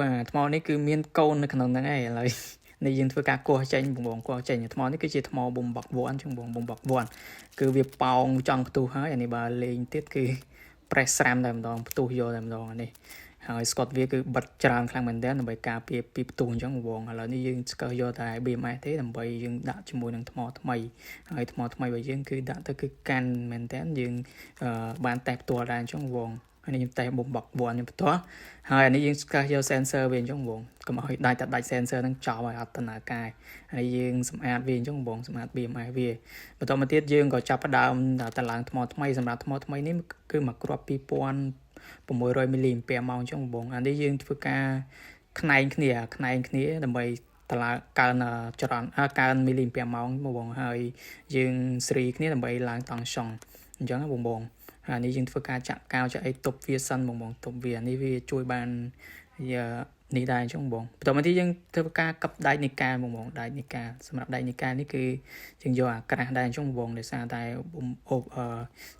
បាទថ្មនេះគឺមានកូននៅក្នុងហ្នឹងឯងឥឡូវនេះយើងធ្វើការគោះចេញបងគោះចេញថ្មនេះគឺជាថ្មបំបាក់វ័នចឹងបងបំបាក់វ័នគឺវាប៉ោងចង់ផ្ទុះហើយអានេះបើលេងទៀតគឺ press ស្រាំតែម្ដងផ្ទុះយកតែម្ដងអានេះហើយស្កុតវាគឺបិទច្រើនខ្លាំងមែនទែនដើម្បីការពារពីផ្ទុះអញ្ចឹងបងឥឡូវនេះយើងស្កើយកតែ BMS ទេដើម្បីយើងដាក់ជាមួយនឹងថ្មថ្មីហើយថ្មថ្មីរបស់យើងគឺដាក់ទៅគឺកាន់មែនទែនយើងបានតែផ្ទាល់ដែរអញ្ចឹងបងអានេះខ្ញុំតែបំបាក់វ័នខ្ញុំផ្ទាល់ហើយអានេះយើងស្កើយក sensor វាអញ្ចឹងបងកុំឲ្យដាច់ sensor ហ្នឹងចោលឲ្យអត់ដំណើរការហើយយើងសម្អាតវាអញ្ចឹងបងសម្អាត BMS វាបន្តមកទៀតយើងក៏ចាប់ផ្ដើមតឡើងថ្មថ្មីសម្រាប់ថ្មថ្មីនេះគឺមកគ្រាប់2600 មីលីអាំពែម៉ោងអញ្ចឹងបងអានេះយើងធ្វើការខ្នែងគ្នាដើម្បីតឡើងកើនចរន្តកើនមីលីអាំពែម៉ោងបងហើយយើងស្រីគ្នាដើម្បីឡើងតង់សុងអញ្ចឹងបងហើយនេះយើងធ្វើការចាក់កៅចាក់អីទប់វាសិនបងទប់វានេះវាជួយបាននេះដែរអញ្ចឹងបងបន្តមកទៀតយើងធ្វើការកັບដៃនៃការបងដៃនៃការសម្រាប់ដៃនៃការនេះគឺយើងយកអាក្រាស់ដែរអញ្ចឹងបងដោយសារតែ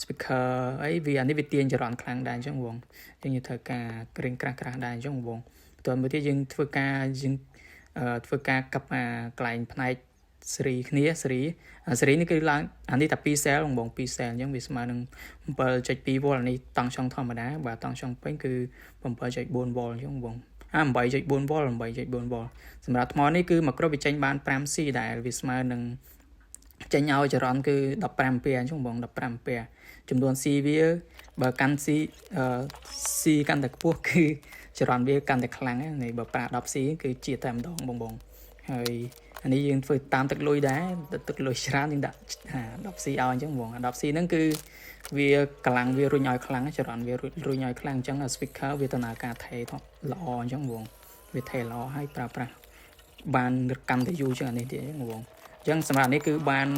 speaker អីវានេះវាទាញចរន្តខ្លាំងដែរអញ្ចឹងបងយើងត្រូវការក្រៀងក្រាស់ដែរអញ្ចឹងបងបន្តមកទៀតយើងធ្វើការកັបកន្លែងផ្នែកសេរីគ្នាសេរីនេះគឺឡើងអានេះតែ2 cell បង2 cell អញ្ចឹងវាស្មើនឹង 7.2 វ៉ុលនេះតង់ឆុងធម្មតាបាទតង់ឆុងពេញគឺ 7.4 វ៉ុលអញ្ចឹងបង8.4 វ៉ុលសម្រាប់ថ្មនេះគឺមួយគ្រាប់វាចេញបាន 5C ដែលវាស្មើនឹងចេញឲ្យចរន្តគឺ15 អាំពែអញ្ចឹងបង15 អាំពែចំនួន C វាបើកាន់ C កាន់តែខ្ពស់គឺចរន្តវាកាន់តែខ្លាំងនេះបើប្រើ 10C គឺជាតែម្ដងបងហើយអានេះយើងធ្វើតាមទឹកលុយដែរទឹកលុយច្រើនយើងដាក់ 10C ឲ្យអញ្ចឹងបង 10C ហ្នឹងគឺវាកម្លាំងវារុញឲ្យខ្លាំងចរន្តវារុញឲ្យខ្លាំងអញ្ចឹង speaker វាដំណើរការថេល្អអញ្ចឹងបងវាថេល្អហើយប្រើប្រាស់បានកាន់តែយូរជាងអានេះទៀតអញ្ចឹងបងអញ្ចឹងសម្រាប់នេះគឺបាន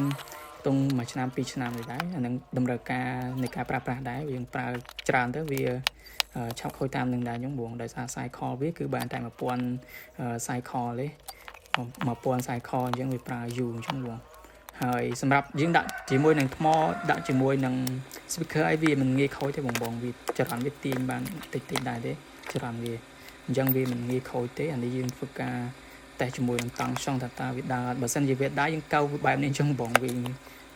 ទុំ1ឆ្នាំ2ឆ្នាំនេះដែរអានឹងតម្រូវការនៃការប្រើប្រាស់ដែរយើងប្រើច្រើនទៅវាឆាប់ខូចតាមនឹងដែរអញ្ចឹងបងដោយសារ cycle វាគឺបានតែ1000 cycle ទេ1000 cycle អញ្ចឹងវាប្រើយូរអញ្ចឹងបងហើយសម្រាប់យើងដាក់ជាមួយនឹងថ្មដាក់ជាមួយនឹង speaker អីវាមិនងាយខូចទេបងវាចរន្តវាទាញបានតិចដែរទេចរន្តវាអញ្ចឹងវាមិនងាយខូចទេអានេះយើងធ្វើការតែជាមួយនឹងតង់ឆុងតាវាដើរបើសិនជាវាដើរយើងកៅបែបនេះអញ្ចឹងបងវិញ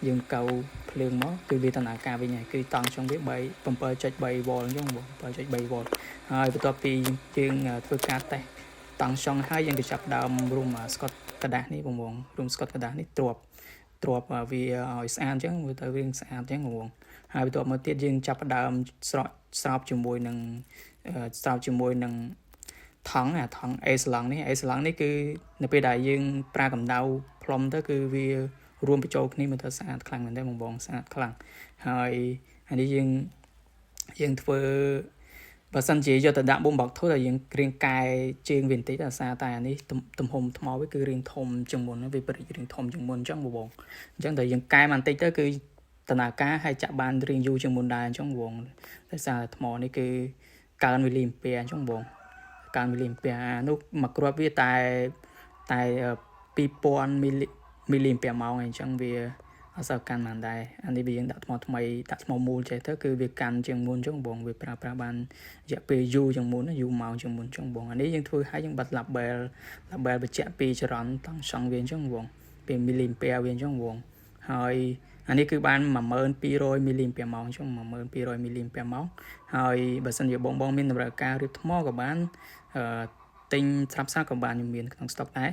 យើងកៅភ្លើងមកគឺវាដំណើរការវិញហើយគឺតង់ឆុងវា 7.3 វ៉ុលអញ្ចឹងបង 7.3 វ៉ុលហើយបន្ទាប់ពីយើងធ្វើការតេស្តតង់ឆុងហើយយើងក៏ចាប់ដើមរួមស្កុតกระดาษនេះបងរួមស្កុតกระดาษនេះទ្រាប់វាឲ្យស្អាតអញ្ចឹងវាទៅវាស្អាតអញ្ចឹងបងហើយបន្ទាប់មកទៀតយើងចាប់ដើមស្រោបជាមួយនឹងថង់អេសឡង់នេះគឺនៅពេលដែលយើងប្រើកម្ដៅផ្លុំទៅគឺវារួមបញ្ចូលគ្នាមកទៅស្អាតខ្លាំងមែនទេបងស្អាតខ្លាំងហើយអានេះយើងធ្វើបើសិនជាយកទៅដាក់បំបាក់ធូរតែយើងរៀងកែជើងវាបន្តិចដោយសារតែអានេះទំហំថ្មវាគឺរៀងធំជាងមុនវាប្រិចរៀងធំជាងមុនអញ្ចឹងបងអញ្ចឹងតែយើងកែបន្តិចទៅគឺដំណើរការឲ្យចាក់បានរៀងយូរជាងមុនដែរអញ្ចឹងបងដោយសារថ្មនេះគឺកើនមីលីអាំពែអញ្ចឹងបងកើនមីលីអាំពែនោះមួយគ្រាប់វាតែ2000 មីលីអាំពែម៉ោងអញ្ចឹងវាអត់សូវកាន់បានដែរអានេះវាយើងដាក់ថ្មថ្មីដាក់ថ្មមូលចេះទៅគឺវាកាន់ជាងមុនអញ្ចឹងបងវាប្រើប្រាស់បានរយៈពេលយូរជាងមុនយូរម៉ោងជាងមុនអញ្ចឹងបងអានេះយើងធ្វើឲ្យយើងបាត់ label បញ្ជាក់ពីចរន្តតង់ឆុងវាអញ្ចឹងបងពីមីលីអាំពែវាអញ្ចឹងបងហើយអានេះគឺបាន1200 មីលីអាំពែម៉ោងអញ្ចឹង1200 មីលីអាំពែម៉ោងហើយបើសិនជាបងមានតម្រូវការរៀបថ្មក៏បានទិញស្រាប់ក៏បានខ្ញុំមានក្នុង stock ដែរ